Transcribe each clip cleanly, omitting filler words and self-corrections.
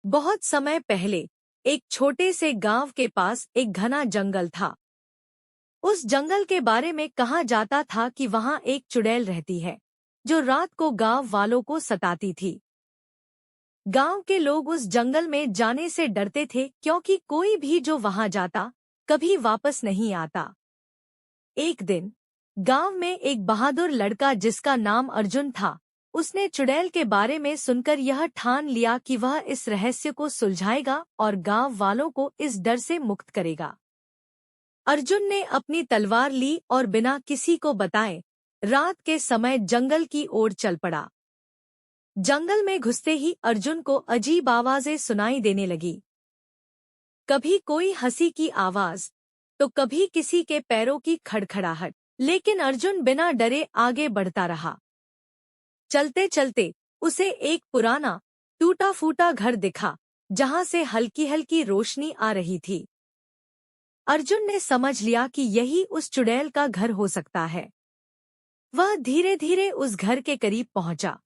बहुत समय पहले एक छोटे से गांव के पास एक घना जंगल था। उस जंगल के बारे में कहा जाता था कि वहां एक चुड़ैल रहती है जो रात को गांव वालों को सताती थी। गांव के लोग उस जंगल में जाने से डरते थे क्योंकि कोई भी जो वहां जाता कभी वापस नहीं आता। एक दिन गांव में एक बहादुर लड़का जिसका नाम अर्जुन था, उसने चुड़ैल के बारे में सुनकर यह ठान लिया कि वह इस रहस्य को सुलझाएगा और गांव वालों को इस डर से मुक्त करेगा। अर्जुन ने अपनी तलवार ली और बिना किसी को बताए रात के समय जंगल की ओर चल पड़ा। जंगल में घुसते ही अर्जुन को अजीब आवाजें सुनाई देने लगी। कभी कोई हंसी की आवाज तो कभी किसी के पैरों की खड़खड़ाहट, लेकिन अर्जुन बिना डरे आगे बढ़ता रहा। चलते चलते उसे एक पुराना टूटा फूटा घर दिखा जहां से हल्की हल्की रोशनी आ रही थी। अर्जुन ने समझ लिया कि यही उस चुड़ैल का घर हो सकता है। वह धीरे धीरे उस घर के करीब पहुंचा।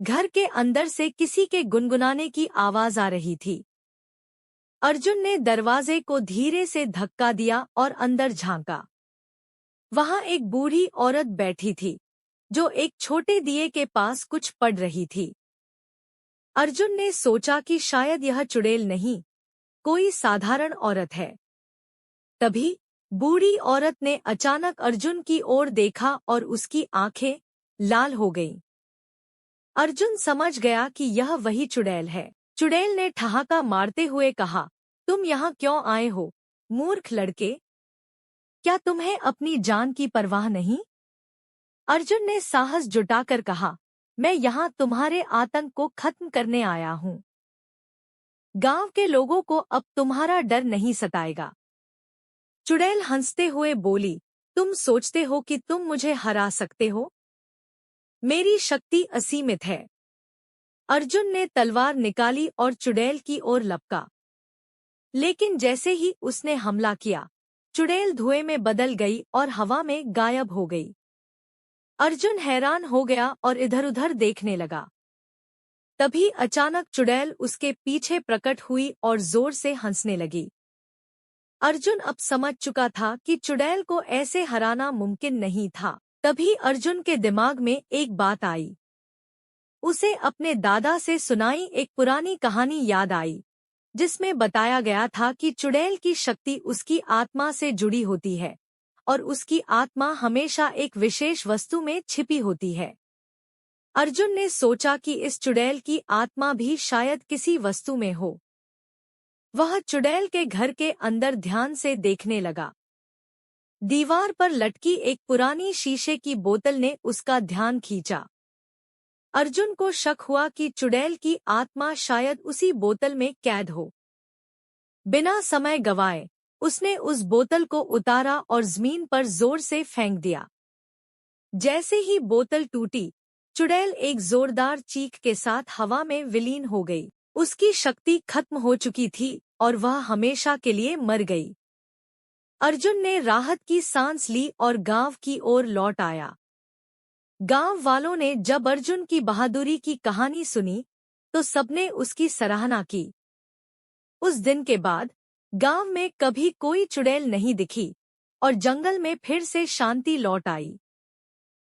घर के अंदर से किसी के गुनगुनाने की आवाज आ रही थी। अर्जुन ने दरवाजे को धीरे से धक्का दिया और अंदर झांका। वहां एक बूढ़ी औरत बैठी थी जो एक छोटे दिए के पास कुछ पढ़ रही थी। अर्जुन ने सोचा कि शायद यह चुड़ैल नहीं, कोई साधारण औरत है। तभी बूढ़ी औरत ने अचानक अर्जुन की ओर देखा और उसकी आंखें लाल हो गईं। अर्जुन समझ गया कि यह वही चुड़ैल है। चुड़ैल ने ठहाका मारते हुए कहा, तुम यहाँ क्यों आए हो, मूर्ख लड़के? क्या तुम्हें अपनी जान की परवाह नहीं? अर्जुन ने साहस जुटाकर कहा, मैं यहाँ तुम्हारे आतंक को खत्म करने आया हूँ। गांव के लोगों को अब तुम्हारा डर नहीं सताएगा। चुड़ैल हंसते हुए बोली, तुम सोचते हो कि तुम मुझे हरा सकते हो? मेरी शक्ति असीमित है। अर्जुन ने तलवार निकाली और चुड़ैल की ओर लपका। लेकिन जैसे ही उसने हमला किया, चुड़ैल धुएं में बदल गई और हवा में गायब हो गई। अर्जुन हैरान हो गया और इधर-उधर देखने लगा। तभी अचानक चुड़ैल उसके पीछे प्रकट हुई और जोर से हंसने लगी। अर्जुन अब समझ चुका था कि चुड़ैल को ऐसे हराना मुमकिन नहीं था। तभी अर्जुन के दिमाग में एक बात आई। उसे अपने दादा से सुनाई एक पुरानी कहानी याद आई, जिसमें बताया गया था कि चुड़ैल की शक्ति उसकी आत्मा से जुड़ी होती है और उसकी आत्मा हमेशा एक विशेष वस्तु में छिपी होती है। अर्जुन ने सोचा कि इस चुड़ैल की आत्मा भी शायद किसी वस्तु में हो। वह चुड़ैल के घर के अंदर ध्यान से देखने लगा। दीवार पर लटकी एक पुरानी शीशे की बोतल ने उसका ध्यान खींचा। अर्जुन को शक हुआ कि चुड़ैल की आत्मा शायद उसी बोतल में कैद हो। बिना समय गवाए उसने उस बोतल को उतारा और जमीन पर जोर से फेंक दिया। जैसे ही बोतल टूटी, चुड़ैल एक जोरदार चीख के साथ हवा में विलीन हो गई। उसकी शक्ति खत्म हो चुकी थी और वह हमेशा के लिए मर गई। अर्जुन ने राहत की सांस ली और गांव की ओर लौट आया। गांव वालों ने जब अर्जुन की बहादुरी की कहानी सुनी तो सबने उसकी सराहना की। उस दिन के बाद गांव में कभी कोई चुड़ैल नहीं दिखी और जंगल में फिर से शांति लौट आई।